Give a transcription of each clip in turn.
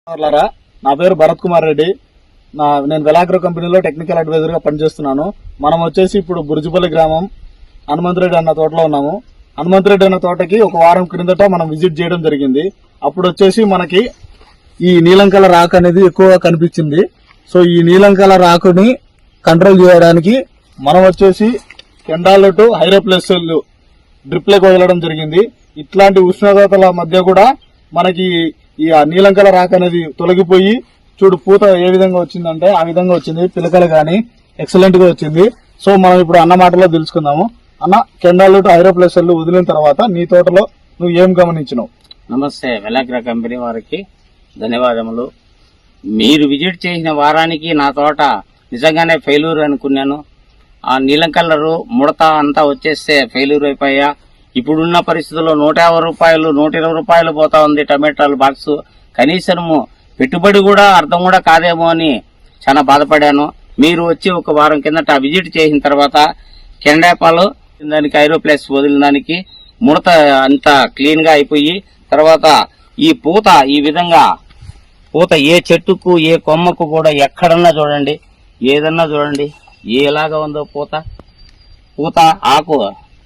సోదరులారా, నా పేరు భరత్ కుమార్ రెడ్డి. నేను వెలాగ్రో కంపెనీలో టెక్నికల్ అడ్వైజర్ గా పనిచేస్తున్నాను. మనం వచ్చేసి ఇప్పుడు బుర్జిపల్లి గ్రామం హనుమంతరెడ్డి అన్న తోటలో ఉన్నాము. హనుమంతరెడ్డి అన్న తోటకి ఒక వారం క్రిందట మనం విజిట్ చేయడం జరిగింది. అప్పుడు వచ్చేసి మనకి ఈ నీలం కలర్ ఆకు అనేది ఎక్కువగా కనిపించింది. సో ఈ నీలం కలర్ ఆకుని కంట్రోల్ చేయడానికి మనం వచ్చేసి కెండాలెట్ హైరోప్లస్ డ్రిప్లకు వదలడం జరిగింది. ఇట్లాంటి ఉష్ణోగ్రతల మధ్య కూడా మనకి ఈ నీలం కలర్ ఆకు అనేది తొలగిపోయి చూడు పూత ఏ విధంగా వచ్చిందంటే ఆ విధంగా వచ్చింది. పిలకలు గానీ ఎక్సలెంట్ గా వచ్చింది. సో మనం ఇప్పుడు అన్న మాటలో తెలుసుకుందాము. అన్న, కెండాలెట్ హైరోప్లస్ వదిలిన తర్వాత నీ తోటలో నువ్వు ఏం గమనించినావు? నమస్తే, వెలాగ్రో కంపెనీ వారికి ధన్యవాదములు. మీరు విజిట్ చేసిన వారానికి నా తోట నిజంగానే ఫెయిల్యూర్ అనుకున్నాను. ఆ నీలం కలరు ముడత అంతా వచ్చేస్తే ఫెయిల్యూర్ అయిపోయా. ఇప్పుడున్న పరిస్థితుల్లో 150 రూపాయలు 120 రూపాయలు పోతా ఉంది టమాటాలు బాక్స్. కనీసము పెట్టుబడి కూడా అర్థం కూడా కాదేమో అని చాలా బాధపడాను. మీరు వచ్చి ఒక వారం కిందట విజిట్ చేసిన తర్వాత కెండాపాలు దానికి హైరోప్లస్ వదిలిన దానికి ముడత అంతా క్లీన్ గా అయిపోయి తర్వాత ఈ పూత ఈ విధంగా పూత ఏ చెట్టుకు ఏ కొమ్మకు కూడా ఎక్కడన్నా చూడండి, ఏదన్నా చూడండి ఎలాగా ఉందో పూత ఆకు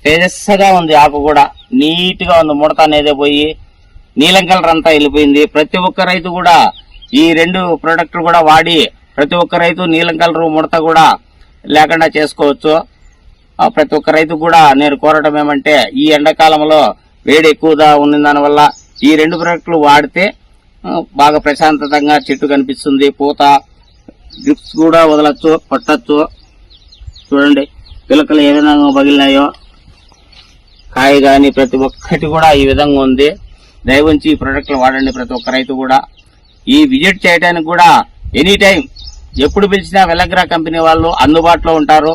తేజస్సుగా ఉంది. ఆకు కూడా నీట్ గా ఉంది. ముడత అనేది పోయి నీలం కలర్ అంతా వెళ్ళిపోయింది. ప్రతి ఒక్క రైతు కూడా ఈ రెండు ప్రొడక్ట్ కూడా వాడి ప్రతి ఒక్క రైతు నీలం కలర్ ముడత కూడా లేకుండా చేసుకోవచ్చు. ప్రతి ఒక్క రైతు కూడా నేను కోరటం ఏమంటే ఈ ఎండాకాలంలో వేడి ఎక్కువగా ఉన్న దానివల్ల ఈ రెండు ప్రొడక్టులు వాడితే బాగా ప్రశాంతంగా చెట్టు కనిపిస్తుంది. పూత డ్రిప్స్ కూడా వదలచ్చు, పట్టచ్చు. చూడండి పిలకలు ఏ విధంగా పగిలినాయో, కాయ గాని ప్రతి ఒక్కటి కూడా ఈ విధంగా ఉంది. దయవుంచి ఈ ప్రొడక్ట్లు వాడండి ప్రతి ఒక్క రైతు కూడా. ఈ విజిట్ చేయడానికి కూడా ఎనీ టైం ఎప్పుడు పిలిచినా వెలాగ్రో కంపెనీ వాళ్ళు అందుబాటులో ఉంటారు.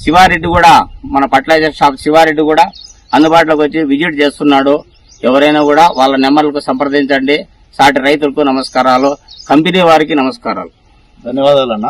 శివారెడ్డి కూడా మన ఫర్టిలైజర్ షాప్ శివారెడ్డి కూడా అందుబాటులోకి వచ్చి విజిట్ చేస్తున్నాడు. ఎవరైనా కూడా వాళ్ళ నెంబర్లకు సంప్రదించండి. సాటి రైతులకు నమస్కారాలు, కంపెనీ వారికి నమస్కారాలు. ధన్యవాదాలు అన్న.